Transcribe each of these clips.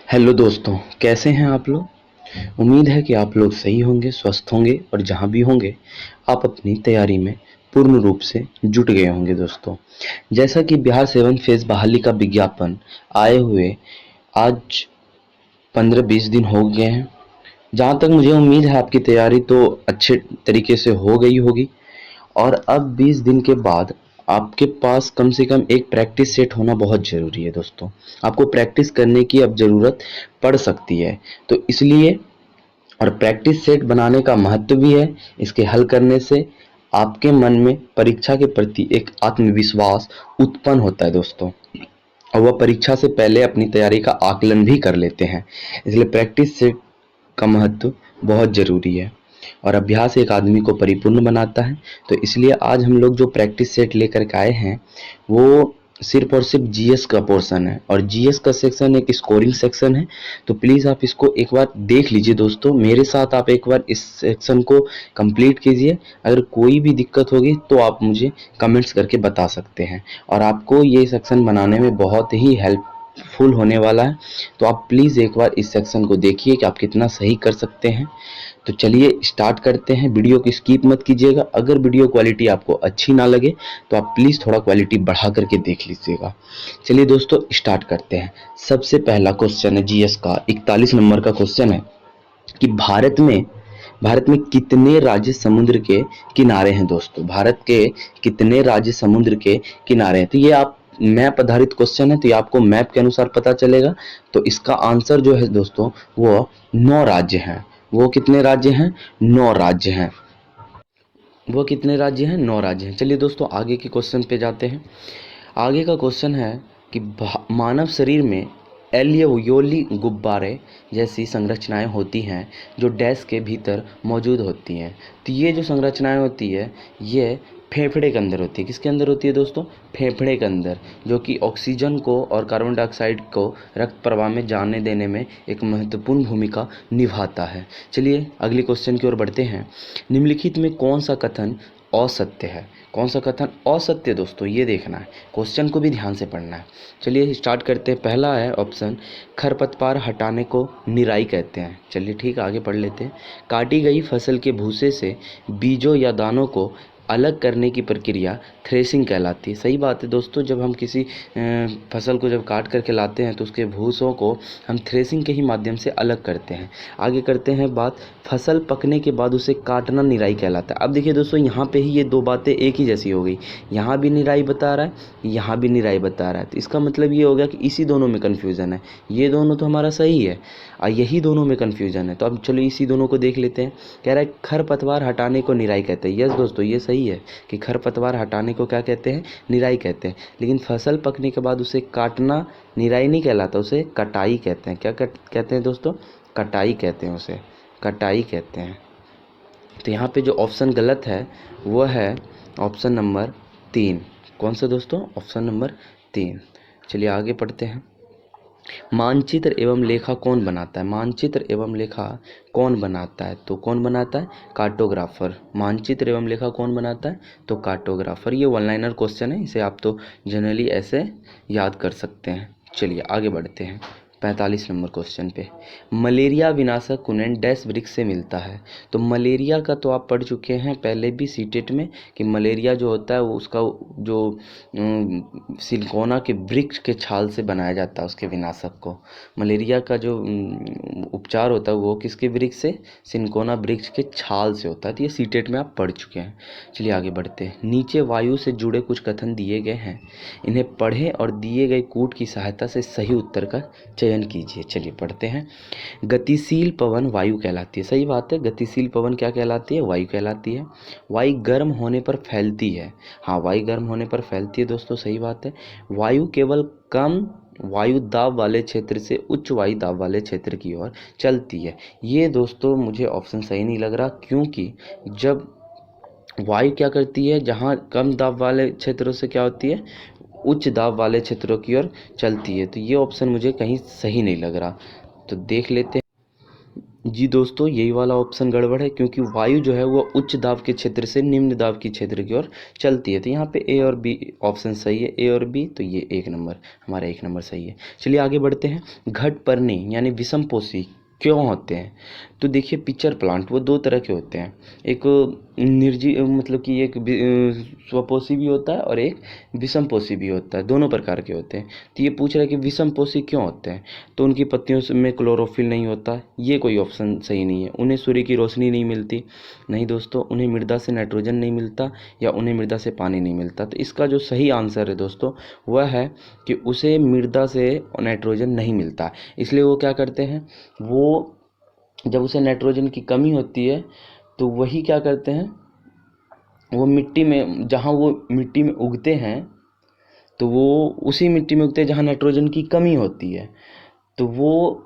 Hello दोस्तों, कैसे हैं आप लोग। उम्मीद है कि आप लोग सही होंगे, स्वस्थ होंगे और जहां भी होंगे आप अपनी तैयारी में पूर्ण रूप से जुट गए होंगे। दोस्तों, जैसा कि बिहार 7 फेज बहाली का विज्ञापन आए हुए आज 15-20 दिन हो गए हैं। जहां तक मुझे उम्मीद है आपकी तैयारी तो अच्छे तरीके से हो गई होगी और अब 20 दिन के बाद आपके पास कम से कम एक प्रैक्टिस सेट होना बहुत ज़रूरी है। दोस्तों, आपको प्रैक्टिस करने की अब ज़रूरत पड़ सकती है, तो इसलिए और प्रैक्टिस सेट बनाने का महत्व भी है। इसके हल करने से आपके मन में परीक्षा के प्रति एक आत्मविश्वास उत्पन्न होता है दोस्तों, और वह परीक्षा से पहले अपनी तैयारी का आकलन भी कर लेते हैं। इसलिए प्रैक्टिस सेट का महत्व बहुत ज़रूरी है और अभ्यास एक आदमी को परिपूर्ण बनाता है। तो इसलिए आज हम लोग जो प्रैक्टिस सेट लेकर के आए हैं वो सिर्फ और सिर्फ जीएस का पोर्शन है, और जीएस का सेक्शन एक स्कोरिंग सेक्शन है। तो प्लीज़ आप इसको एक बार देख लीजिए दोस्तों, मेरे साथ आप एक बार इस सेक्शन को कंप्लीट कीजिए। अगर कोई भी दिक्कत होगी तो आप मुझे कमेंट्स करके बता सकते हैं, और आपको ये सेक्शन बनाने में बहुत ही हेल्पफुल होने वाला है। तो आप प्लीज़ एक बार इस सेक्शन को देखिए कि आप कितना सही कर सकते हैं। तो चलिए स्टार्ट करते हैं। वीडियो की स्किप मत कीजिएगा। अगर वीडियो क्वालिटी आपको अच्छी ना लगे तो आप प्लीज़ थोड़ा क्वालिटी बढ़ा करके देख लीजिएगा। चलिए दोस्तों स्टार्ट करते हैं। सबसे पहला क्वेश्चन है जीएस का, 41 नंबर का क्वेश्चन है कि भारत में कितने राज्य समुद्र के किनारे हैं। दोस्तों, भारत के कितने राज्य समुद्र के किनारे हैं। तो ये आप मैप आधारित क्वेश्चन है, तो ये आपको मैप के अनुसार पता चलेगा। तो इसका आंसर जो है दोस्तों वो 9 राज्य हैं। वो कितने राज्य हैं? 9 राज्य हैं। वो कितने राज्य हैं? 9 राज्य हैं। चलिए दोस्तों आगे के क्वेश्चन पे जाते हैं। आगे का क्वेश्चन है कि मानव शरीर में एल्वियोली गुब्बारे जैसी संरचनाएं होती हैं जो डैश के भीतर मौजूद होती हैं। तो ये जो संरचनाएं होती है ये फेफड़े के अंदर होती है। किसके अंदर होती है दोस्तों? फेफड़े के अंदर, जो कि ऑक्सीजन को और कार्बन डाइऑक्साइड को रक्त प्रवाह में जाने देने में एक महत्वपूर्ण भूमिका निभाता है। चलिए अगले क्वेश्चन की ओर बढ़ते हैं। निम्नलिखित में कौन सा कथन असत्य है? कौन सा कथन असत्य? दोस्तों ये देखना है, क्वेश्चन को भी ध्यान से पढ़ना है। चलिए स्टार्ट करते हैं। पहला है ऑप्शन, खरपतवार हटाने को निराई कहते हैं। चलिए ठीक, आगे पढ़ लेते हैं। काटी गई फसल के भूसे से बीजों या दानों को अलग करने की प्रक्रिया थ्रेसिंग कहलाती है। सही बात है दोस्तों, जब हम किसी फसल को जब काट करके लाते हैं तो उसके भूसों को हम थ्रेसिंग के ही माध्यम से अलग करते हैं। आगे करते हैं बात, फसल पकने के बाद उसे काटना निराई कहलाता है। अब देखिए दोस्तों, यहाँ पे ही ये दो बातें एक ही जैसी हो गई। यहाँ भी निराई बता रहा है, यहाँ भी निराई बता रहा है। तो इसका मतलब ये हो गया कि इसी दोनों में कन्फ्यूज़न है। ये दोनों तो हमारा सही है और यही दोनों में कन्फ्यूज़न है। तो अब चलो इसी दोनों को देख लेते हैं। कह रहा है खरपतवार हटाने को निराई कहते हैं। यस दोस्तों, ये सही है कि खरपतवार हटाने को क्या कहते हैं? निराई कहते हैं। लेकिन फसल पकने के बाद उसे काटना निराई नहीं कहलाता, उसे कटाई कहते हैं। क्या कहते हैं दोस्तों? कटाई कहते हैं, उसे कटाई कहते हैं। तो यहाँ पे जो ऑप्शन गलत है वो है ऑप्शन नंबर 3। कौन सा दोस्तों? Option number 3। चलिए आगे पढ़ते हैं। मानचित्र एवं लेखा कौन बनाता है? मानचित्र एवं लेखा कौन बनाता है? तो कौन बनाता है? कार्टोग्राफर। मानचित्र एवं लेखा कौन बनाता है? तो कार्टोग्राफर। ये वन लाइनर क्वेश्चन है, इसे आप तो जनरली ऐसे याद कर सकते हैं। चलिए आगे बढ़ते हैं 45 नंबर क्वेश्चन पे। मलेरिया विनाशक कुनैन डैश वृक्ष से मिलता है। तो मलेरिया का तो आप पढ़ चुके हैं पहले भी सीटेट में कि मलेरिया जो होता है वो उसका जो सिनकोना के वृक्ष के छाल से बनाया जाता है उसके विनाशक को। मलेरिया का जो उपचार होता है वो किसके वृक्ष से? सिनकोना वृक्ष के छाल से होता है। तो ये सीटेट में आप पढ़ चुके हैं। चलिए आगे बढ़ते हैं। नीचे वायु से जुड़े कुछ कथन दिए गए हैं, इन्हें पढ़ें और दिए गए कूट की सहायता से सही उत्तर का चयन कीजिए। चलिए पढ़ते हैं। गतिशील पवन वायु कहलाती है। सही बात है, गतिशील पवन क्या कहलाती है? वायु कहलाती है। वायु गर्म होने पर फैलती है। हाँ, वायु गर्म होने पर फैलती है दोस्तों, सही बात है। वायु केवल कम वायु दाब वाले क्षेत्र से उच्च वायु दाब वाले क्षेत्र की ओर चलती है। ये दोस्तों मुझे ऑप्शन सही नहीं लग रहा, क्योंकि जब वायु क्या करती है, जहाँ कम दाब वाले क्षेत्रों से क्या होती है? उच्च दाब वाले क्षेत्रों की ओर चलती है। तो ये ऑप्शन मुझे कहीं सही नहीं लग रहा। तो देख लेते हैं। जी दोस्तों, यही वाला ऑप्शन गड़बड़ है, क्योंकि वायु जो है वो उच्च दाब के क्षेत्र से निम्न दाब के क्षेत्र की ओर चलती है। तो यहाँ पे ए और बी ऑप्शन सही है, ए और बी। तो ये एक नंबर, हमारा एक नंबर सही है। चलिए आगे बढ़ते हैं। घटपर्णी यानी विषमपोषी क्यों होते हैं? तो देखिए, पिक्चर प्लांट वो दो तरह के होते हैं। एक निर्जीव, मतलब कि एक स्वपोषी भी होता है और एक विषमपोषी भी होता है, दोनों प्रकार के होते हैं। तो ये पूछ रहा है कि विषमपोषी क्यों होते हैं? तो उनकी पत्तियों में क्लोरोफिल नहीं होता, ये कोई ऑप्शन सही नहीं है। उन्हें सूर्य की रोशनी नहीं मिलती, नहीं दोस्तों। उन्हें मृदा से नाइट्रोजन नहीं मिलता, या उन्हें मृदा से पानी नहीं मिलता। तो इसका जो सही आंसर है दोस्तों, वह है कि उसे मृदा से नाइट्रोजन नहीं मिलता, इसलिए वो क्या करते हैं, वो जब उसे नाइट्रोजन की कमी होती है तो वही क्या करते हैं, वो मिट्टी में, जहाँ वो मिट्टी में उगते हैं, तो वो उसी मिट्टी में उगते हैं जहाँ नाइट्रोजन की कमी होती है। तो वो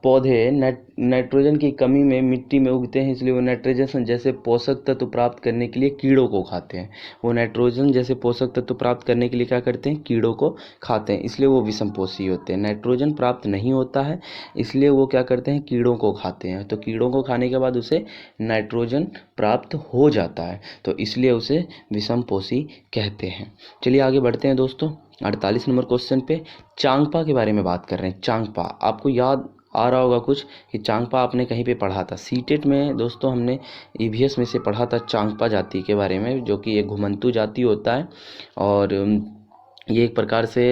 पौधे नाइट्रोजन की कमी में मिट्टी में उगते हैं, इसलिए वो नाइट्रोजन जैसे पोषक तत्व प्राप्त करने के लिए कीड़ों को खाते हैं। वो नाइट्रोजन जैसे पोषक तत्व प्राप्त करने के लिए क्या करते हैं, कीड़ों को खाते हैं, इसलिए वो विषमपोषी होते हैं। नाइट्रोजन प्राप्त नहीं होता है, इसलिए वो क्या करते हैं, कीड़ों को खाते हैं। तो कीड़ों को खाने के बाद उसे नाइट्रोजन प्राप्त हो जाता है, तो इसलिए उसे विषमपोषी कहते हैं। चलिए आगे बढ़ते हैं दोस्तों। 48 नंबर क्वेश्चन पे चांगपा के बारे में बात कर रहे हैं। चांगपा आपको याद आ रहा होगा कुछ, कि चांगपा आपने कहीं पे पढ़ा था सीटेट में दोस्तों, हमने ईवीएस में से पढ़ा था चांगपा जाति के बारे में, जो कि एक घुमंतू जाति होता है। और ये एक प्रकार से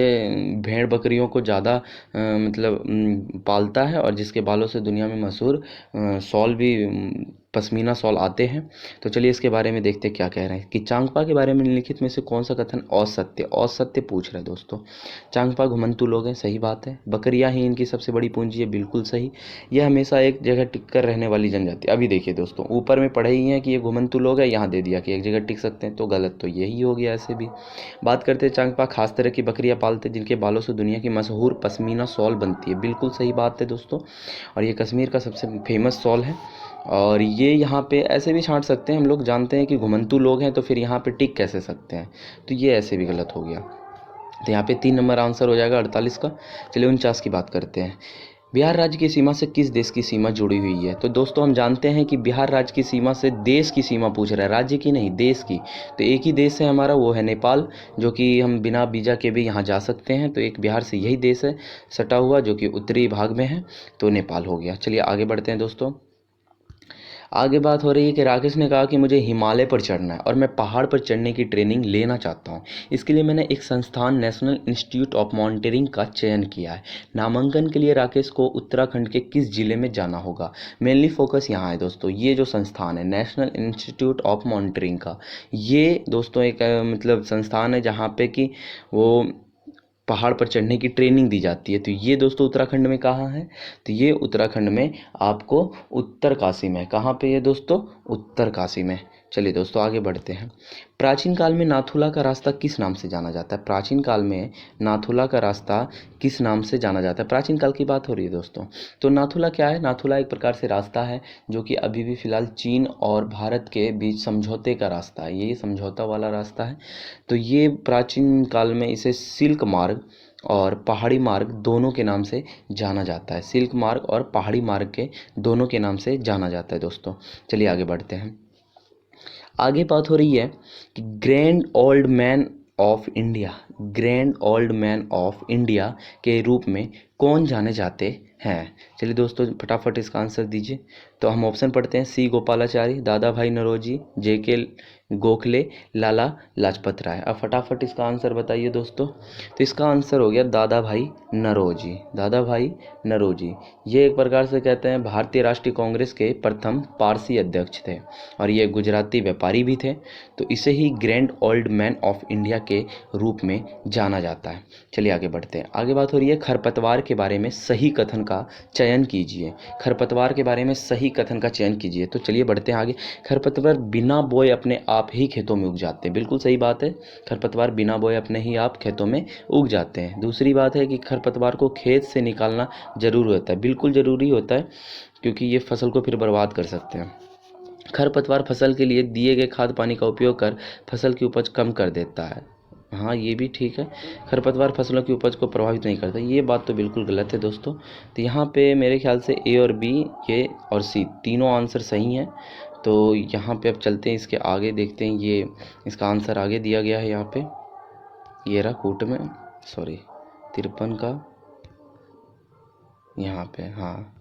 भेड़ बकरियों को ज़्यादा मतलब पालता है, और जिसके बालों से दुनिया में मशहूर शॉल भी, पश्मीना शॉल आते हैं। तो चलिए इसके बारे में देखते हैं क्या कह रहे हैं, कि चांगपा के बारे में निम्नलिखित में से कौन सा कथन असत्य असत्य पूछ रहे हैं दोस्तों। चांगपा घुमंतू लोग हैं, सही बात है। बकरियां ही इनकी सबसे बड़ी पूंजी है, बिल्कुल सही। यह हमेशा एक जगह टिक कर रहने वाली जनजाति। अभी देखिए दोस्तों, ऊपर में पढ़े ही हैं कि ये घुमंतू लोग हैं, यहाँ दे दिया कि एक जगह टिक सकते हैं, तो गलत तो यही हो गया। ऐसे भी बात करते हैं, चांगपा खास तरह की बकरियां पालते हैं जिनके बालों से दुनिया की मशहूर पश्मीना शॉल बनती है, बिल्कुल सही बात है दोस्तों। और ये कश्मीर का सबसे फेमस शॉल है। और ये यहाँ पे ऐसे भी छांट सकते हैं, हम लोग जानते हैं कि घुमंतू लोग हैं, तो फिर यहाँ पे टिक कैसे सकते हैं, तो ये ऐसे भी गलत हो गया। तो यहाँ पे 3 नंबर आंसर हो जाएगा 48 का। चलिए 49 की बात करते हैं। बिहार राज्य की सीमा से किस देश की सीमा जुड़ी हुई है? तो दोस्तों हम जानते हैं कि बिहार राज्य की सीमा से देश की सीमा पूछ रहा है, राज्य की नहीं, देश की। तो एक ही देश है हमारा, वो है नेपाल, जो कि हम बिना वीज़ा के भी यहाँ जा सकते हैं। तो एक बिहार से यही देश है सटा हुआ, जो कि उत्तरी भाग में है, तो नेपाल हो गया। चलिए आगे बढ़ते हैं दोस्तों। आगे बात हो रही है कि राकेश ने कहा कि मुझे हिमालय पर चढ़ना है और मैं पहाड़ पर चढ़ने की ट्रेनिंग लेना चाहता हूँ। इसके लिए मैंने एक संस्थान नेशनल इंस्टीट्यूट ऑफ माउंटेनियरिंग का चयन किया है। नामांकन के लिए राकेश को उत्तराखंड के किस जिले में जाना होगा? मेनली फोकस यहाँ है दोस्तों, ये जो संस्थान है नेशनल इंस्टीट्यूट ऑफ माउंटेनियरिंग का, ये दोस्तों एक मतलब संस्थान है जहाँ पे कि वो पहाड़ पर चढ़ने की ट्रेनिंग दी जाती है। तो ये दोस्तों उत्तराखंड में कहाँ है? तो ये उत्तराखंड में आपको उत्तरकाशी में। कहाँ पे ये दोस्तों? उत्तरकाशी में। चलिए दोस्तों आगे बढ़ते हैं। प्राचीन काल में नाथुला का रास्ता किस नाम से जाना जाता है? प्राचीन काल में नाथुला का रास्ता किस नाम से जाना जाता है? प्राचीन काल की बात हो रही है दोस्तों। तो नाथुला क्या है? नाथुला एक प्रकार से रास्ता है जो कि अभी भी फिलहाल चीन और भारत के बीच समझौते का रास्ता है, ये समझौता वाला रास्ता है। तो ये प्राचीन काल में इसे सिल्क मार्ग और पहाड़ी मार्ग दोनों के नाम से जाना जाता है। सिल्क मार्ग और पहाड़ी मार्ग के दोनों के नाम से जाना जाता है दोस्तों। चलिए आगे बढ़ते हैं। आगे बात हो रही है कि grand old man of India, grand old man of India के रूप में कौन जाने जाते हैं? चलिए दोस्तों फटाफट इसका आंसर दीजिए। तो हम ऑप्शन पढ़ते हैं, सी गोपालाचारी, दादा भाई नौरोजी, जे के गोखले, लाला लाजपत राय। अब फटाफट इसका आंसर बताइए दोस्तों। तो इसका आंसर हो गया दादा भाई नौरोजी, दादा भाई नौरोजी। ये एक प्रकार से कहते हैं भारतीय राष्ट्रीय कांग्रेस के प्रथम पारसी अध्यक्ष थे, और ये गुजराती व्यापारी भी थे। तो इसे ही grand old man of India के रूप में जाना जाता है। चलिए आगे बढ़ते हैं। आगे बात हो रही है खरपतवार के बारे में सही कथन का चयन कीजिए। खरपतवार के बारे में सही कथन का चयन कीजिए। तो चलिए बढ़ते हैं आगे। खरपतवार बिना बोए अपने आप ही खेतों में उग जाते हैं, बिल्कुल सही बात है। खरपतवार बिना बोए अपने ही आप खेतों में उग जाते हैं। दूसरी बात है कि खरपतवार को खेत से निकालना जरूरी होता है, बिल्कुल ज़रूरी होता है, क्योंकि ये फसल को फिर बर्बाद कर सकते हैं। खरपतवार फसल के लिए दिए गए खाद पानी का उपयोग कर फसल की उपज कम कर देता है। हाँ ये भी ठीक है। खरपतवार फसलों की उपज को प्रभावित नहीं करता, ये बात तो बिल्कुल गलत है दोस्तों। तो यहाँ पे मेरे ख्याल से ए और बी, ये और सी तीनों आंसर सही हैं। तो यहाँ पे अब चलते हैं इसके आगे, देखते हैं ये इसका आंसर आगे दिया गया है यहाँ पे, ये रहा कूट में, सॉरी 53 का यहाँ पे, हाँ।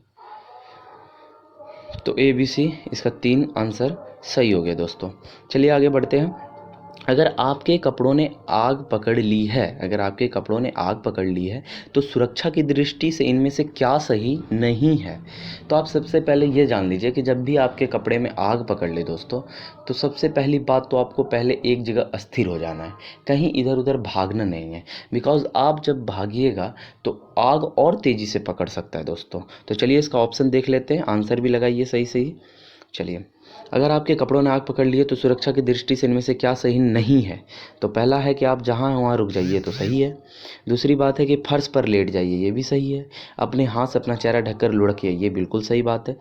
तो ए बी सी इसका 3 आंसर सही हो गया दोस्तों। चलिए आगे बढ़ते हैं। अगर आपके कपड़ों ने आग पकड़ ली है, अगर आपके कपड़ों ने आग पकड़ ली है तो सुरक्षा की दृष्टि से इनमें से क्या सही नहीं है। तो आप सबसे पहले ये जान लीजिए कि जब भी आपके कपड़े में आग पकड़ ले दोस्तों, तो सबसे पहली बात तो आपको पहले एक जगह अस्थिर हो जाना है, कहीं इधर उधर भागना नहीं है। बिकॉज आप जब भागिएगा तो आग और तेज़ी से पकड़ सकता है दोस्तों। तो चलिए इसका ऑप्शन देख लेते हैं, आंसर भी लगाइए सही सही। चलिए, अगर आपके कपड़ों ने आग पकड़ ली है तो सुरक्षा की दृष्टि से इनमें से क्या सही नहीं है। तो पहला है कि आप जहाँ हैं वहाँ रुक जाइए, तो सही है। दूसरी बात है कि फर्श पर लेट जाइए, ये भी सही है। अपने हाथ से अपना चेहरा ढककर लुढ़किए, ये बिल्कुल सही बात है।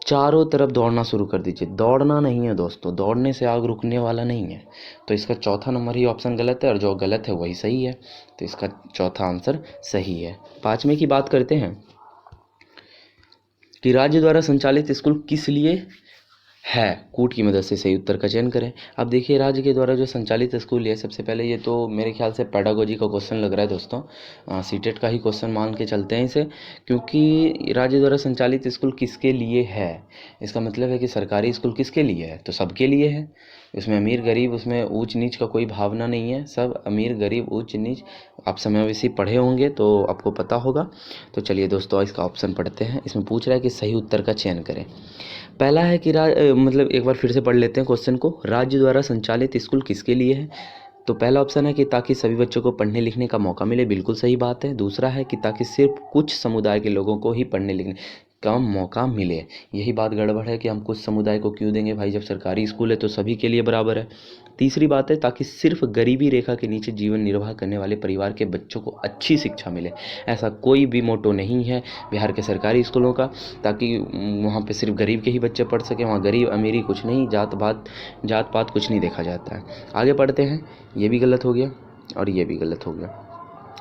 चारों तरफ दौड़ना शुरू कर दीजिए, दौड़ना नहीं है दोस्तों, दौड़ने से आग रुकने वाला नहीं है। तो इसका चौथा नंबर ही ऑप्शन गलत है, और जो गलत है वही सही है। तो इसका चौथा आंसर सही है। पाँचवें की बात करते हैं कि राज्य द्वारा संचालित स्कूल किस लिए है, कूट की मदद से सही उत्तर का चयन करें। अब देखिए, राज्य के द्वारा जो संचालित स्कूल है, सबसे पहले ये तो मेरे ख्याल से पेडागोजी का क्वेश्चन लग रहा है दोस्तों, सीटेट का ही क्वेश्चन मान के चलते हैं इसे। क्योंकि राज्य द्वारा संचालित स्कूल किसके लिए है, इसका मतलब है कि सरकारी स्कूल किसके लिए है, तो सबके लिए है। इसमें अमीर गरीब, उसमें ऊंच नीच का कोई भावना नहीं है, सब अमीर गरीब ऊंच नीच। आप समावेशी पढ़े होंगे तो आपको पता होगा। तो चलिए दोस्तों, इसका ऑप्शन पढ़ते हैं। इसमें पूछ रहा है कि सही उत्तर का चयन करें। पहला है कि मतलब एक बार फिर से पढ़ लेते हैं क्वेश्चन को। राज्य द्वारा संचालित स्कूल किसके लिए है। तो पहला ऑप्शन है कि ताकि सभी बच्चों को पढ़ने लिखने का मौका मिले, बिल्कुल सही बात है। दूसरा है कि ताकि सिर्फ कुछ समुदाय के लोगों को ही पढ़ने लिखने का मौका मिले, यही बात गड़बड़ है कि हम कुछ समुदाय को क्यों देंगे भाई, जब सरकारी स्कूल है तो सभी के लिए बराबर है। तीसरी बात है ताकि सिर्फ गरीबी रेखा के नीचे जीवन निर्वाह करने वाले परिवार के बच्चों को अच्छी शिक्षा मिले। ऐसा कोई भी मोटो नहीं है बिहार के सरकारी स्कूलों का, ताकि वहाँ पे सिर्फ गरीब के ही बच्चे पढ़ सकें। वहाँ गरीब अमीरी कुछ नहीं, जात पात कुछ नहीं देखा जाता है। आगे पढ़ते हैं। ये भी गलत हो गया और ये भी गलत हो गया,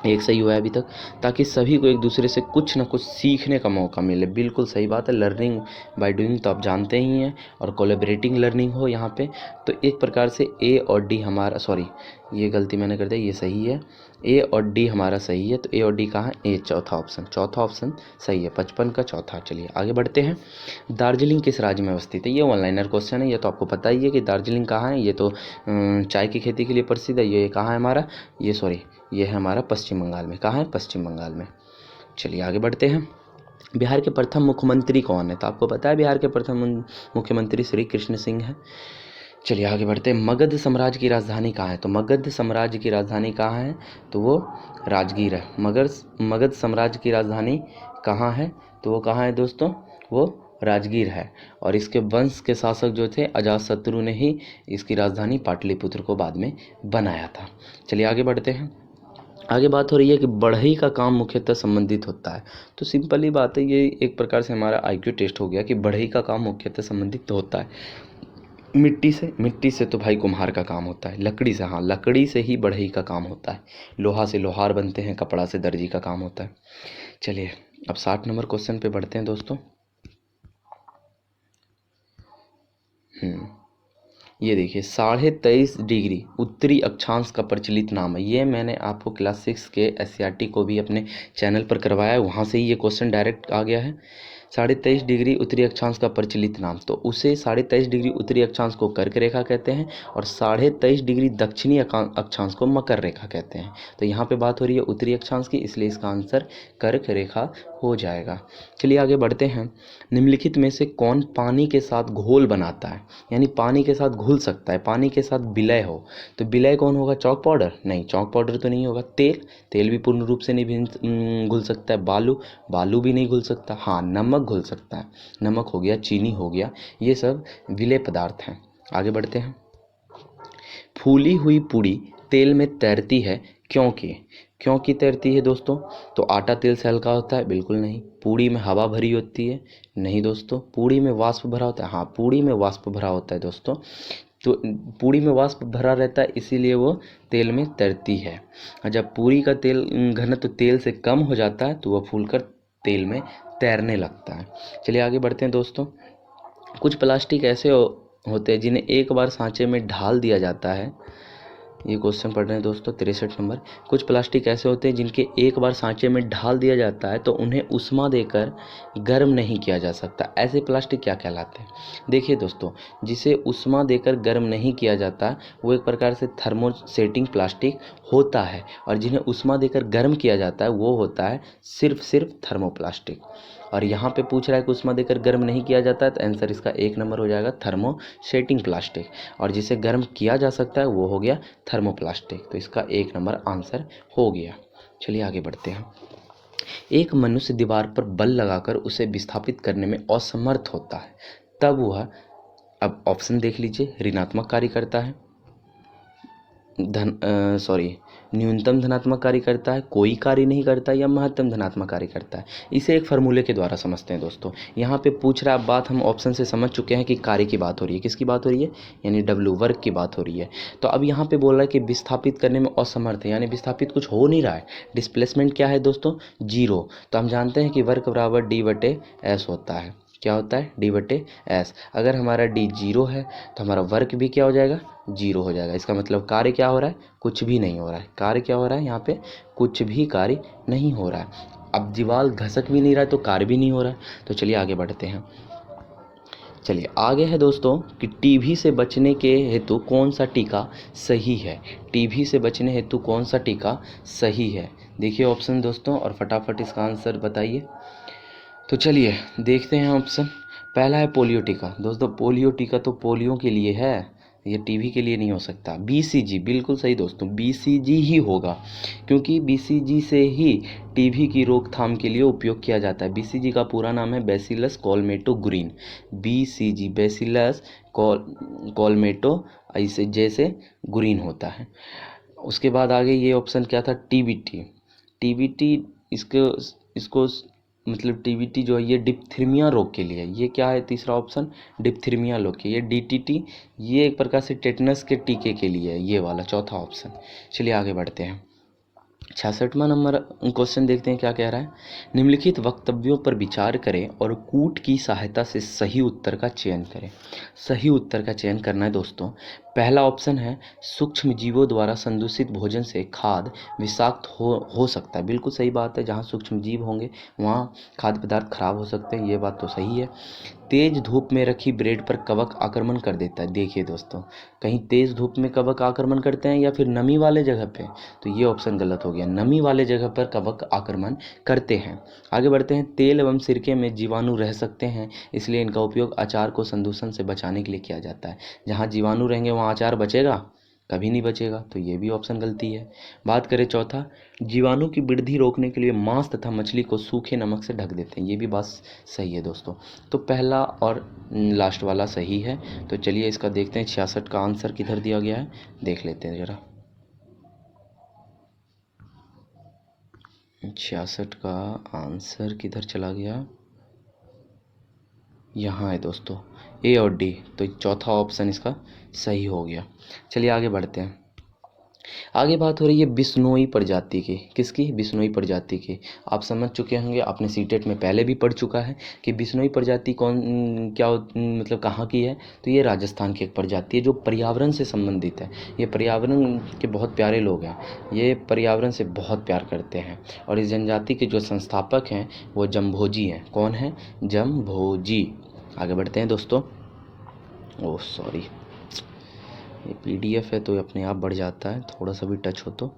एक सही हुआ है अभी तक। ताकि सभी को एक दूसरे से कुछ ना कुछ सीखने का मौका मिले, बिल्कुल सही बात है। लर्निंग बाय डूइंग तो आप जानते ही हैं, और कोलैबोरेटिंग लर्निंग हो यहाँ पे। तो एक प्रकार से ए और डी हमारा, सॉरी ये गलती मैंने कर दी, ये सही है। ए और डी हमारा सही है। तो ए और डी कहाँ है, ए चौथा ऑप्शन सही है, 55 का चौथा। चलिए आगे बढ़ते हैं। दार्जिलिंग किस राज्य में अवस्थित है, ये ऑनलाइनर क्वेश्चन है, ये तो आपको पता ही है कि दार्जिलिंग कहाँ है। ये तो चाय की खेती के लिए प्रसिद्ध है। ये कहाँ है हमारा, ये है हमारा पश्चिम बंगाल में। कहाँ है, पश्चिम बंगाल में। चलिए आगे बढ़ते हैं। बिहार के प्रथम मुख्यमंत्री कौन है, तो आपको पता है बिहार के प्रथम मुख्यमंत्री श्री कृष्ण सिंह है। चलिए आगे बढ़ते हैं। मगध साम्राज्य की राजधानी कहाँ है, तो मगध साम्राज्य की राजधानी कहाँ है, तो वो राजगीर है। मगध साम्राज्य की राजधानी कहाँ है, तो वो कहाँ है दोस्तों, वो राजगीर है। और इसके वंश के शासक जो थे अजातशत्रु ने ही इसकी राजधानी पाटलिपुत्र को बाद में बनाया था। चलिए आगे बढ़ते हैं। आगे बात हो रही है कि बढ़ई का काम मुख्यतः संबंधित होता है। तो सिंपल ही बात है, ये एक प्रकार से हमारा आईक्यू टेस्ट हो गया कि बढ़ई का काम मुख्यतः संबंधित होता है मिट्टी से तो भाई कुम्हार का काम होता है। लकड़ी से, हाँ लकड़ी से ही बढ़ई का काम होता है। लोहा से लोहार बनते हैं, कपड़ा से दर्जी का काम होता है। चलिए अब 60 नंबर क्वेश्चन पे बढ़ते हैं दोस्तों। ये देखिए, 23.5 डिग्री उत्तरी अक्षांश का प्रचलित नाम है। ये मैंने आपको क्लास 6 के एससीईआरटी को भी अपने चैनल पर करवाया है, वहाँ से ही ये क्वेश्चन डायरेक्ट आ गया है। 23.5 डिग्री उत्तरी अक्षांश का प्रचलित नाम, तो उसे 23.5 डिग्री उत्तरी अक्षांश को कर्क रेखा कहते हैं, और 23.5 डिग्री दक्षिणी अक्षांश को मकर रेखा कहते हैं। तो यहाँ पे बात हो रही है उत्तरी अक्षांश की, इसलिए इसका आंसर कर्क रेखा हो जाएगा। चलिए आगे बढ़ते हैं। निम्नलिखित में से कौन पानी के साथ घोल बनाता है, यानी पानी के साथ घुल सकता है, पानी के साथ विलय हो। तो विलय कौन होगा, चॉक पाउडर, नहीं चॉक पाउडर तो नहीं होगा। तेल भी पूर्ण रूप से नहीं घुल सकता है। बालू भी नहीं घुल सकता। हाँ नमक घुल सकता है, नमक हो गया, चीनी हो गया, ये सब विलय पदार्थ हैं। आगे बढ़ते हैं। फूली हुई पूड़ी तेल में तैरती है क्योंकि तैरती है दोस्तों। तो आटा तेल से हल्का होता है, बिल्कुल नहीं। पूड़ी में हवा भरी होती है, नहीं दोस्तों। पूड़ी में वाष्प भरा होता है, हाँ पूड़ी में वाष्प भरा होता है दोस्तों। तो पूरी में वाष्प भरा रहता है, इसीलिए वो तेल में तैरती है। और जब पूरी का तेल घनत्व तेल से कम हो जाता है तो वह फूलकर तेल में तैरने लगता है। चलिए आगे बढ़ते हैं दोस्तों। कुछ प्लास्टिक ऐसे होते हैं जिन्हें एक बार सांचे में ढाल दिया जाता है। ये क्वेश्चन पढ़ रहे हैं दोस्तों 63 नंबर। कुछ प्लास्टिक ऐसे होते हैं जिनके एक बार सांचे में ढाल दिया जाता है तो उन्हें उष्मा देकर गर्म नहीं किया जा सकता। ऐसे प्लास्टिक क्या कहलाते हैं? देखिए दोस्तों, जिसे उष्मा देकर गर्म नहीं किया जाता वो एक प्रकार से थर्मोसेटिंग प्लास्टिक होता है, और जिन्हें उष्मा देकर गर्म किया जाता है वो होता है सिर्फ थर्मोप्लास्टिक। और यहाँ पे पूछ रहा है कि उष्मा देकर गर्म नहीं किया जाता है, तो आंसर इसका 1 नंबर हो जाएगा थर्मोसेटिंग प्लास्टिक। और जिसे गर्म किया जा सकता है वो हो गया थर्मोप्लास्टिक। तो इसका 1 नंबर आंसर हो गया। चलिए आगे बढ़ते हैं। एक मनुष्य दीवार पर बल लगाकर उसे विस्थापित करने में असमर्थ होता है, तब वह, अब ऑप्शन देख लीजिए, ऋणात्मक कार्य करता है, न्यूनतम धनात्मक कार्य करता है, कोई कार्य नहीं करता, या महत्तम धनात्मक कार्य करता है। इसे एक फार्मूले के द्वारा समझते हैं दोस्तों। यहाँ पे पूछ रहा है, बात हम ऑप्शन से समझ चुके हैं कि कार्य की बात हो रही है। किसकी बात हो रही है? यानी डब्ल्यू, वर्क की बात हो रही है। तो अब यहाँ पे बोल रहा है कि विस्थापित करने में असमर्थ है, यानी विस्थापित कुछ हो नहीं रहा है। डिस्प्लेसमेंट क्या है दोस्तों? 0। तो हम जानते हैं कि वर्क बराबर D/S होता है। क्या होता है? D/S। अगर हमारा D 0 है तो हमारा वर्क भी क्या हो जाएगा? 0 हो जाएगा। इसका मतलब कार्य क्या हो रहा है? कुछ भी नहीं हो रहा है। कार्य क्या हो रहा है? यहाँ पे कुछ भी कार्य नहीं हो रहा है। अब दीवार घसक भी नहीं रहा है तो कार्य भी नहीं हो रहा है। तो चलिए आगे बढ़ते हैं। चलिए आगे है दोस्तों कि टीबी से बचने के हेतु कौन सा टीका सही है? टीबी से बचने हेतु कौन सा टीका सही है? देखिए ऑप्शन दोस्तों, और फटाफट इसका आंसर बताइए। तो चलिए देखते हैं ऑप्शन। पहला है पोलियो टीका। दोस्तों पोलियो टीका तो पोलियो के लिए है, ये टीबी के लिए नहीं हो सकता। बीसीजी, बिल्कुल सही दोस्तों, बीसीजी ही होगा, क्योंकि बीसीजी से ही टीबी की रोकथाम के लिए उपयोग किया जाता है। बीसीजी का पूरा नाम है बैसिलस कॉलमेटोग्रीन। बीसीजी बैसिलस कॉलमेटो, ऐसे जैसे ग्रीन होता है। उसके बाद आगे ये ऑप्शन क्या था? टीबीटी। टीबीटी इसको इसको मतलब टीबीटी जो है ये डिप्थीरिया रोग के लिए है। ये क्या है? तीसरा ऑप्शन डिप्थीरिया रोग के। ये डीटीटी ये एक प्रकार से टेटनस के टीके के लिए है, ये वाला चौथा ऑप्शन। चलिए आगे बढ़ते हैं। 66वां नंबर क्वेश्चन देखते हैं क्या कह रहा है। निम्नलिखित वक्तव्यों पर विचार करें और कूट की सहायता से सही उत्तर का चयन करें। सही उत्तर का चयन करना है दोस्तों। पहला ऑप्शन है, सूक्ष्म जीवों द्वारा संदूषित भोजन से खाद्य विषाक्त हो सकता है। बिल्कुल सही बात है, जहाँ सूक्ष्म जीव होंगे वहाँ खाद्य पदार्थ खराब हो सकते हैं, ये बात तो सही है। तेज धूप में रखी ब्रेड पर कवक आक्रमण कर देता है। देखिए दोस्तों, कहीं तेज धूप में कवक आक्रमण करते हैं या फिर नमी वाले जगह पे? तो ये ऑप्शन गलत हो गया, नमी वाले जगह पर कवक आक्रमण करते हैं। आगे बढ़ते हैं। तेल एवं सिरके में जीवाणु रह सकते हैं, इसलिए इनका उपयोग अचार को संदूषण से बचाने के लिए किया जाता है। जहाँ जीवाणु रहेंगे वहाँ अचार बचेगा? कभी नहीं बचेगा, तो ये भी ऑप्शन गलती है। बात करें चौथा, जीवाणु की वृद्धि रोकने के लिए मांस तथा मछली को सूखे नमक से ढक देते हैं। ये भी बात सही है दोस्तों। तो पहला और लास्ट वाला सही है। तो चलिए इसका देखते हैं 66 का आंसर किधर दिया गया है, देख लेते हैं जरा। 66 का आंसर किधर चला गया? यहाँ है दोस्तों, ए और डी। तो चौथा ऑप्शन इसका सही हो गया। चलिए आगे बढ़ते हैं। आगे बात हो रही है बिश्नोई प्रजाति की। किसकी? बिश्नोई प्रजाति की। आप समझ चुके होंगे, आपने सीटेट में पहले भी पढ़ चुका है कि बिश्नोई प्रजाति कौन मतलब कहाँ की है। तो ये राजस्थान की एक प्रजाति है जो पर्यावरण से संबंधित है। ये पर्यावरण के बहुत प्यारे लोग हैं, ये पर्यावरण से बहुत प्यार करते हैं। और इस जनजाति के जो संस्थापक हैं वो जम्भोजी हैं। कौन है? जम्भोजी। आगे बढ़ते हैं दोस्तों। ओह सॉरी, ये पीडीएफ है तो अपने आप बढ़ जाता है, थोड़ा सा भी टच हो तो।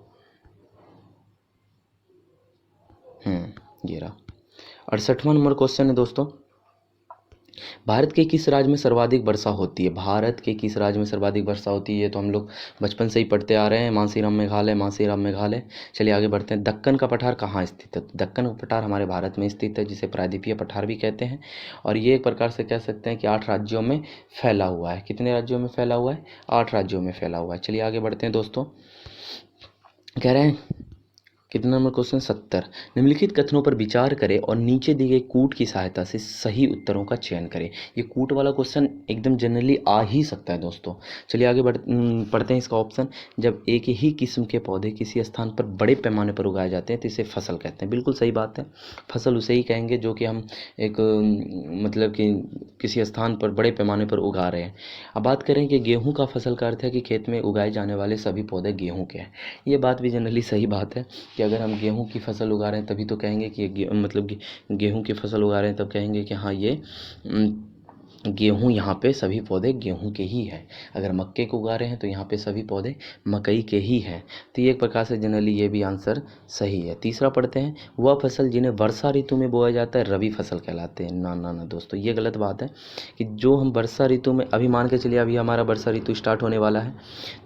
ये रहा। 68वां नंबर क्वेश्चन है दोस्तों। भारत के किस राज्य में सर्वाधिक वर्षा होती है? भारत के किस राज्य में सर्वाधिक वर्षा होती है? तो हम लोग बचपन से ही पढ़ते आ रहे हैं, मासीराम मेघालय, मासीराम मेघालय। चलिए आगे बढ़ते हैं। दक्कन का पठार कहाँ स्थित है? तो दक्कन का पठार हमारे भारत में स्थित है, जिसे प्रायद्वीपीय पठार भी कहते हैं। और ये एक प्रकार से कह सकते हैं कि 8 राज्यों में फैला हुआ है। कितने राज्यों में फैला हुआ है? 8 राज्यों में फैला हुआ है। चलिए आगे बढ़ते हैं दोस्तों। कह रहे हैं कितना नंबर क्वेश्चन 70। निम्नलिखित कथनों पर विचार करें और नीचे दी गई कूट की सहायता से सही उत्तरों का चयन करें। ये कूट वाला क्वेश्चन एकदम जनरली आ ही सकता है दोस्तों। चलिए आगे पढ़ते हैं इसका ऑप्शन। जब एक ही किस्म के पौधे किसी स्थान पर बड़े पैमाने पर उगाए जाते हैं तो इसे फसल कहते हैं। बिल्कुल सही बात है, फसल उसे ही कहेंगे जो कि हम एक मतलब कि किसी स्थान पर बड़े पैमाने पर उगा रहे हैं। अब बात करें कि गेहूँ का फसल का अर्थ है कि खेत में उगाए जाने वाले सभी पौधे गेहूँ के हैं। ये बात भी जनरली सही बात है कि अगर हम गेहूं की फसल उगा रहे हैं तभी तो कहेंगे कि मतलब कि गेहूं की फसल उगा रहे हैं तब कहेंगे कि हाँ ये गेहूं, यहाँ पे सभी पौधे गेहूं के ही हैं। अगर मक्के को उगा रहे हैं तो यहाँ पे सभी पौधे मकई के ही हैं। तो ये एक प्रकार से जनरली ये भी आंसर सही है। तीसरा पढ़ते हैं। वह फसल जिन्हें वर्षा ऋतु में बोया जाता है रबी फसल कहलाते हैं। ना ना ना दोस्तों, ये गलत बात है कि जो हम वर्षा ऋतु में, अभी मान के चलिए अभी हमारा वर्षा ऋतु स्टार्ट होने वाला है,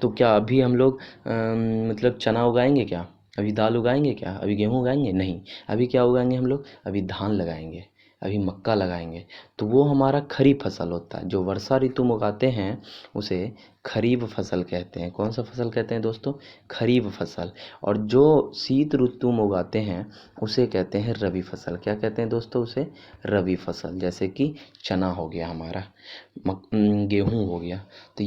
तो क्या अभी हम लोग मतलब चना उगाएंगे क्या? अभी दाल उगाएंगे क्या? अभी गेहूँ उगाएंगे? नहीं। अभी क्या उगाएंगे हम लोग? अभी धान लगाएंगे, अभी मक्का लगाएंगे। तो वो हमारा खरीफ फसल होता है। जो वर्षा ऋतु में उगाते हैं उसे खरीफ फसल कहते हैं। कौन सा फसल कहते हैं दोस्तों? खरीफ फसल। और जो शीत ऋतु में उगाते हैं उसे कहते हैं रबी फसल। क्या कहते हैं दोस्तों? उसे रबी फसल। जैसे कि चना हो गया हमारा, गेहूँ हो गया। तो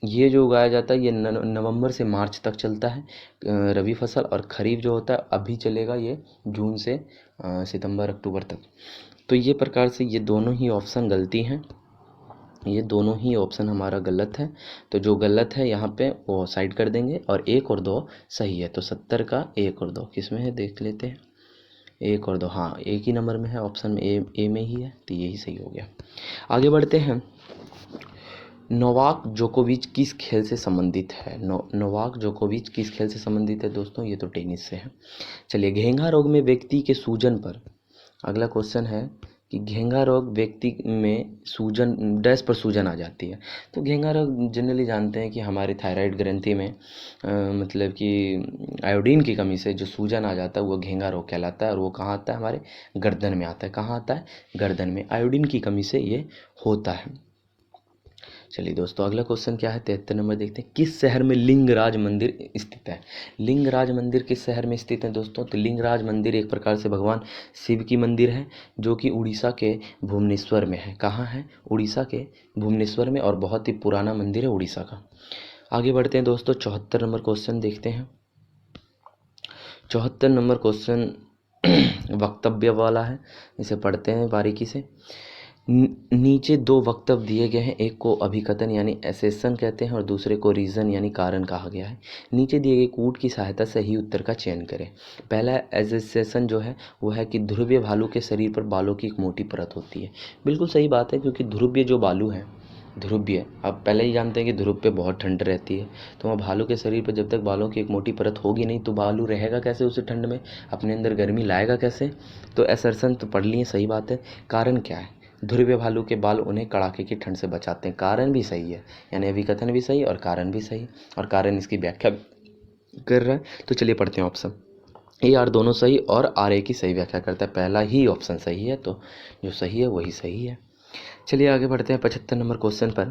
ये जो उगाया जाता है ये नवंबर से मार्च तक चलता है रबी फसल। और खरीफ जो होता है अभी चलेगा ये जून से सितंबर अक्टूबर तक। तो ये प्रकार से ये दोनों ही ऑप्शन गलती हैं, ये दोनों ही ऑप्शन हमारा गलत है। तो जो गलत है यहाँ पे वो साइड कर देंगे और 1 और 2 सही है। तो 70 का 1 और 2 किस में है देख लेते हैं। 1 और 2, हाँ एक ही नंबर में है, ऑप्शन में ए में ही है, तो यही सही हो गया। आगे बढ़ते हैं। नोवाक जोकोविच किस खेल से संबंधित है? नोवाक जोकोविच किस खेल से संबंधित है दोस्तों? ये तो टेनिस से है। चलिए, घेंघा रोग में व्यक्ति के सूजन पर, अगला क्वेश्चन है कि घेंघा रोग व्यक्ति में सूजन डैश पर सूजन आ जाती है। तो घेंघा रोग जनरली जानते हैं कि हमारे थायराइड ग्रंथि में मतलब कि आयोडीन की कमी से जो सूजन आ जाता है वो घेंघा रोग कहलाता है। और वो कहाँ आता है? हमारे गर्दन में आता है। कहाँ आता है? गर्दन में। आयोडीन की कमी से ये होता है। चलिए दोस्तों, अगला क्वेश्चन क्या है? 73 नंबर देखते हैं। किस शहर में लिंगराज मंदिर स्थित है? लिंगराज मंदिर किस शहर में स्थित है दोस्तों? तो लिंगराज मंदिर एक प्रकार से भगवान शिव की मंदिर है जो कि उड़ीसा के भुवनेश्वर में है। कहाँ है? उड़ीसा के भुवनेश्वर में। और बहुत ही पुराना मंदिर है उड़ीसा का। आगे बढ़ते हैं दोस्तों, 74 नंबर क्वेश्चन देखते हैं। 74 नंबर क्वेश्चन वक्तव्य वाला है, इसे पढ़ते हैं बारीकी से। नीचे 2 वक्तव्य दिए गए हैं, एक को अभिकथन यानी एसेसन कहते हैं और दूसरे को रीज़न यानी कारण कहा गया है। नीचे दिए गए कूट की सहायता से सही उत्तर का चयन करें। पहला एसेसन जो है वो है कि ध्रुवीय भालू के शरीर पर बालों की एक मोटी परत होती है। बिल्कुल सही बात है, क्योंकि ध्रुवीय जो बालू है, ध्रुवीय, आप पहले ही जानते हैं कि ध्रुव पे बहुत ठंड रहती है। तो वहाँ भालू के शरीर पर जब तक बालों की एक मोटी परत होगी नहीं तो भालू रहेगा कैसे उस ठंड में, अपने अंदर गर्मी लाएगा कैसे? तो एसर्सन तो पढ़ लिए, सही बात है। कारण क्या है? ध्रुवीय भालू के बाल उन्हें कड़ाके की ठंड से बचाते हैं। कारण भी सही है, यानी अभिकथन भी सही और कारण भी सही, और कारण इसकी व्याख्या कर रहा है। तो चलिए पढ़ते हैं ऑप्शन। ए आर दोनों सही और आर ए की सही व्याख्या करता है। पहला ही ऑप्शन सही है, तो जो सही है वही सही है। चलिए आगे बढ़ते हैं 75 नंबर क्वेश्चन पर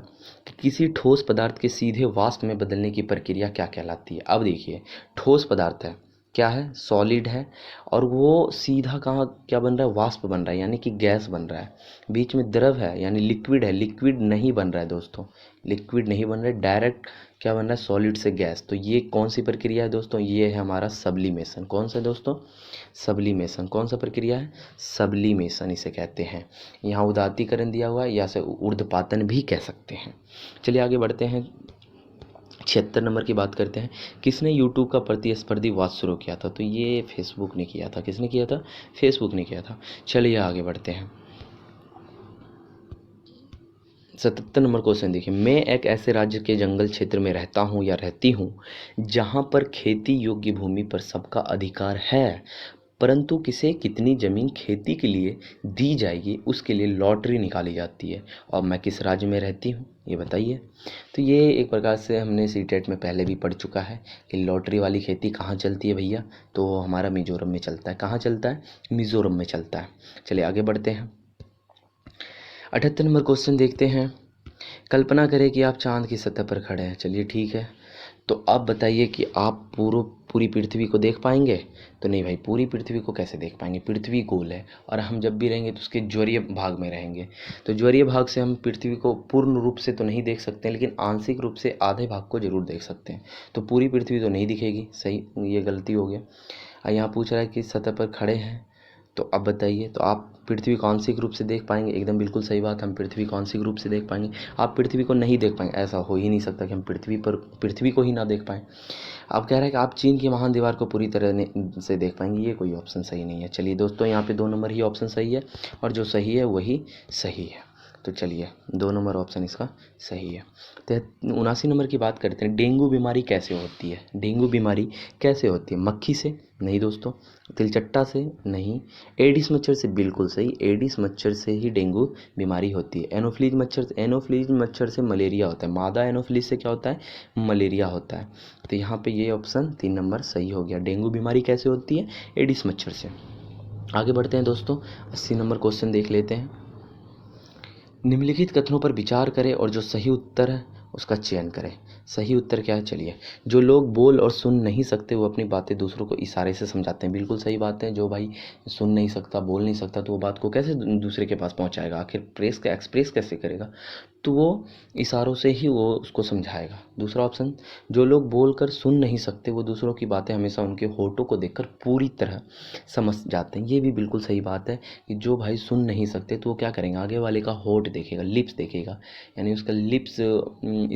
कि किसी ठोस पदार्थ के सीधे वाष्प में बदलने की प्रक्रिया क्या कहलाती है? अब देखिए, ठोस पदार्थ है, क्या है? सॉलिड है, और वो सीधा कहाँ क्या बन रहा है? वाष्प बन रहा है, यानी कि गैस बन रहा है। बीच में द्रव है यानी लिक्विड है, लिक्विड नहीं बन रहा है दोस्तों, लिक्विड नहीं बन रहा है, डायरेक्ट क्या बन रहा है? सॉलिड से गैस। तो ये कौन सी प्रक्रिया है दोस्तों? ये है हमारा सब्लिमेशन। कौन सा दोस्तों? सब्लिमेशन। कौन सा प्रक्रिया है? सब्लिमेशन इसे कहते हैं। यहाँ उदात्तीकरण दिया हुआ है, या से ऊर्ध्वपातन भी कह सकते हैं। चलिए आगे बढ़ते हैं, 76 नंबर की बात करते हैं। किसने यूट्यूब का प्रतिस्पर्धी वाद शुरू किया था? तो ये फेसबुक ने किया था। किसने किया था? फेसबुक ने किया था। चलिए आगे बढ़ते हैं, 77 नंबर क्वेश्चन देखिए। मैं एक ऐसे राज्य के जंगल क्षेत्र में रहता हूँ या रहती हूँ जहाँ पर खेती योग्य भूमि पर सबका अधिकार है, परंतु किसे कितनी ज़मीन खेती के लिए दी जाएगी उसके लिए लॉटरी निकाली जाती है। और मैं किस राज्य में रहती हूँ ये बताइए। तो ये एक प्रकार से हमने सीटेट में पहले भी पढ़ चुका है कि लॉटरी वाली खेती कहाँ चलती है भैया, तो हमारा मिजोरम में चलता है। कहाँ चलता है? मिजोरम में चलता है। चलिए आगे बढ़ते हैं, 78 नंबर क्वेश्चन देखते हैं। कल्पना करें कि आप चांद की सतह पर खड़े हैं। चलिए ठीक है, तो आप बताइए कि आप पूरी पृथ्वी को देख पाएंगे? तो नहीं भाई, पूरी पृथ्वी को कैसे देख पाएंगे? पृथ्वी गोल है और हम जब भी रहेंगे तो उसके ज्वारीय भाग में रहेंगे। तो ज्वारीय भाग से हम पृथ्वी को पूर्ण रूप से तो नहीं देख सकते, लेकिन आंशिक रूप से आधे भाग को जरूर देख सकते हैं। तो पूरी पृथ्वी तो नहीं दिखेगी, सही, ये गलती हो गया। यहाँ पूछ रहा है कि सतह पर खड़े हैं, तो अब बताइए, तो आप पृथ्वी को आंशिक रूप से देख पाएंगे? एकदम बिल्कुल सही बात, हम पृथ्वी को आंशिक रूप से देख पाएंगे। आप पृथ्वी को नहीं देख पाएंगे, ऐसा हो ही नहीं सकता कि हम पृथ्वी को ही ना देख पाएँ। अब कह रहा है कि आप चीन की महान दीवार को पूरी तरह से देख पाएंगे, ये कोई ऑप्शन सही नहीं है। चलिए दोस्तों, यहाँ पे 2 नंबर ही ऑप्शन सही है और जो सही है वही सही है। तो चलिए 2 नंबर ऑप्शन इसका सही है। तो 79 नंबर की बात करते हैं, डेंगू बीमारी कैसे होती है? डेंगू बीमारी कैसे होती है? मक्खी से? नहीं दोस्तों। तिलचट्टा से? नहीं। एडिस मच्छर से? बिल्कुल सही, एडिस मच्छर से ही डेंगू बीमारी होती है। एनोफ्लीज मच्छर से मलेरिया होता है। मादा एनोफ्लीज से क्या होता है? मलेरिया होता है। तो यहाँ पे ये ऑप्शन 3 नंबर सही हो गया। डेंगू बीमारी कैसे होती है? एडिस मच्छर से। आगे बढ़ते हैं दोस्तों, 80 नंबर क्वेश्चन देख लेते हैं। निम्नलिखित कथनों पर विचार करें और जो सही उत्तर है उसका चयन करें। सही उत्तर क्या है? चलिए, जो लोग बोल और सुन नहीं सकते वो अपनी बातें दूसरों को इशारे से समझाते हैं। बिल्कुल सही बात है। जो भाई सुन नहीं सकता, बोल नहीं सकता, तो वो बात को कैसे दूसरे के पास पहुंचाएगा? आखिर एक्सप्रेस कैसे करेगा? तो वो इशारों से ही वो उसको समझाएगा। दूसरा ऑप्शन, जो लोग बोलकर सुन नहीं सकते वो दूसरों की बातें हमेशा उनके होठों को देखकर पूरी तरह समझ जाते हैं। ये भी बिल्कुल सही बात है कि जो भाई सुन नहीं सकते तो वो क्या करेंगे? आगे वाले का होठ देखेगा, लिप्स देखेगा, यानी उसका लिप्स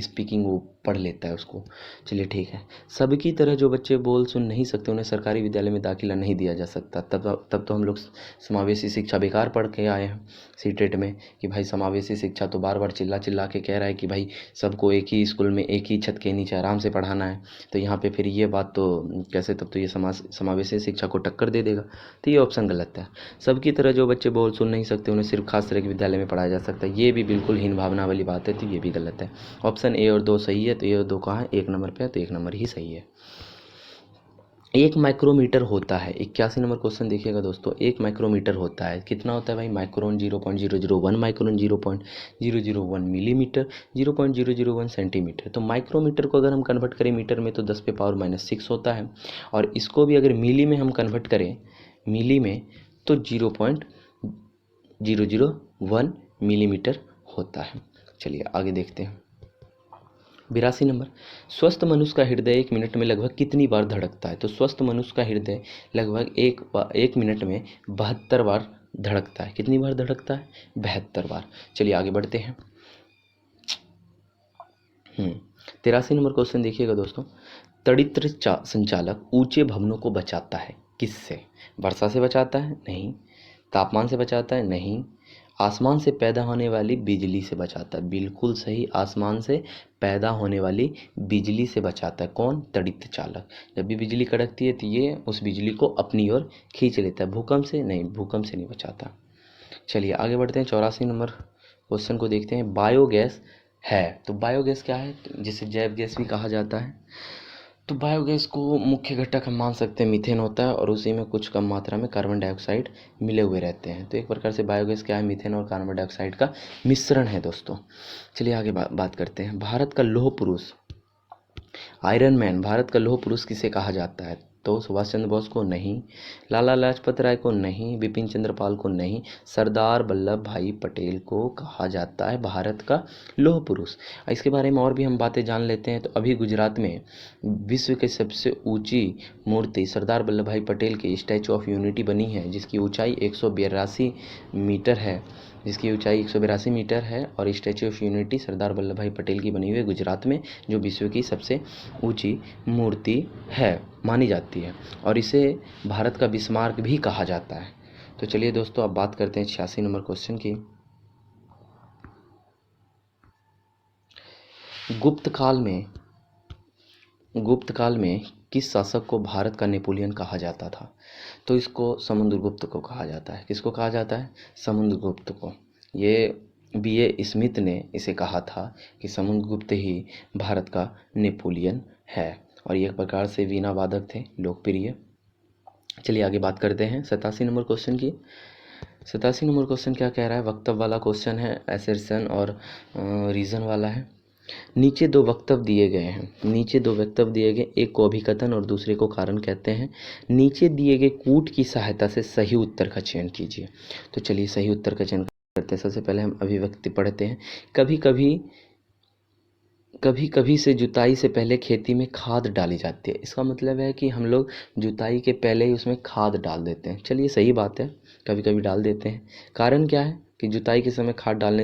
स्पीकिंग वो पढ़ लेता है उसको। चलिए ठीक है। सबकी तरह जो बच्चे बोल सुन नहीं सकते उन्हें सरकारी विद्यालय में दाखिला नहीं दिया जा सकता। तब तो हम लोग समावेशी शिक्षा बेकार पढ़ के आए हैं सीटेट में कि भाई समावेशी शिक्षा तो बार बार चिल्ला के कह रहा है कि भाई सबको एक ही स्कूल में एक ही छत के नीचे आराम से पढ़ाना है। तो यहाँ पे फिर ये बात तो कैसे? तब तो ये समावेशी शिक्षा को टक्कर दे देगा। तो ये ऑप्शन गलत है। सबकी तरह जो बच्चे बोल सुन नहीं सकते उन्हें सिर्फ खास तरह के विद्यालय में पढ़ाया जा सकता है, ये भी बिल्कुल हीन भावना वाली बात है। तो ये भी गलत है। ऑप्शन ए और 2 सही है। तो ये 2 कहाँ है? 1 नंबर पे है, तो 1 नंबर ही सही है। 1 माइक्रोमीटर होता है। 81 नंबर क्वेश्चन देखिएगा दोस्तों। 1 माइक्रोमीटर होता है, कितना होता है भाई? Micron 0.001 micron, 0.001 millimetre, 0.001 centimetre. तो माइक्रोमीटर को अगर हम कन्वर्ट करें मीटर में तो 10 पे पावर -6 होता है, और इसको भी अगर मिली में हम कन्वर्ट करें, मिली में, तो 0.001 मिलीमीटर होता है। चलिए आगे देखते हैं। 82 नंबर, स्वस्थ मनुष्य का हृदय 1 मिनट में लगभग कितनी बार धड़कता है? तो स्वस्थ मनुष्य का हृदय लगभग एक मिनट में 72 बार धड़कता है। कितनी बार धड़कता है? 72 बार। चलिए आगे बढ़ते हैं। 83 नंबर क्वेश्चन देखिएगा दोस्तों। तड़ित्र संचालक ऊंचे भवनों को बचाता है, किससे? वर्षा से बचाता है? नहीं। तापमान से बचाता है? नहीं। आसमान से पैदा होने वाली बिजली से बचाता है। बिल्कुल सही, आसमान से पैदा होने वाली बिजली से बचाता है। कौन? तड़ित्र चालक। जब भी बिजली कड़कती है तो ये उस बिजली को अपनी ओर खींच लेता है। भूकंप से? नहीं, भूकंप से नहीं बचाता। चलिए आगे बढ़ते हैं। 84 नंबर क्वेश्चन को देखते हैं। बायोगैस है, तो बायोगैस क्या है? जिसे जैव गैस भी कहा जाता है। तो बायोगैस को मुख्य घटक हम मान सकते हैं मीथेन होता है, और उसी में कुछ कम मात्रा में कार्बन डाइऑक्साइड मिले हुए रहते हैं। तो एक प्रकार से बायोगैस क्या है? मीथेन और कार्बन डाइऑक्साइड का मिश्रण है दोस्तों। चलिए आगे बात करते हैं। भारत का लौह पुरुष, आयरन मैन, भारत का लौह पुरुष किसे कहा जाता है? तो सुभाष चंद्र बोस को? नहीं। लाला लाजपत राय को? नहीं। बिपिन चंद्र पाल को? नहीं। सरदार वल्लभ भाई पटेल को कहा जाता है भारत का लौह पुरुष। इसके बारे में और भी हम बातें जान लेते हैं। तो अभी गुजरात में विश्व की सबसे ऊंची मूर्ति सरदार वल्लभ भाई पटेल की स्टैचू ऑफ यूनिटी बनी है, जिसकी ऊंचाई 182 मीटर है। और statue of unity Sardar Vallabh भाई पटेल की बनी हुई है गुजरात में, जो विश्व की सबसे ऊंची मूर्ति है, मानी जाती है, और इसे भारत का बिस्मार्क भी कहा जाता है। तो चलिए दोस्तों, अब बात करते हैं 86 नंबर क्वेश्चन की। गुप्त काल में किस शासक को भारत का नेपोलियन कहा जाता था? तो इसको समुद्रगुप्त को कहा जाता है। किसको कहा जाता है? समुद्रगुप्त को। ये B.A. स्मिथ ने इसे कहा था कि समुद्रगुप्त ही भारत का नेपोलियन है, और ये एक प्रकार से वीणा वादक थे, लोकप्रिय। चलिए आगे बात करते हैं 87 नंबर क्वेश्चन की। 87 नंबर क्वेश्चन क्या कह रहा है? वक्तव्य वाला क्वेश्चन है, एसेर्शन और रीज़न वाला है। नीचे दो वक्तव्य दिए गए हैं, नीचे दो वक्तव्य दिए गए, एक को अभिकथन और दूसरे को कारण कहते हैं। नीचे दिए गए कूट की सहायता से सही उत्तर का चयन कीजिए। तो चलिए सही उत्तर का चयन करते हैं। सबसे पहले हम अभिव्यक्ति पढ़ते हैं। कभी कभी से जुताई से पहले खेती में खाद डाली जाती है। इसका मतलब है कि हम लोग जुताई के पहले ही उसमें खाद डाल देते हैं। चलिए सही बात है, कभी कभी डाल देते हैं। कारण क्या है कि जुताई के समय खाद डालने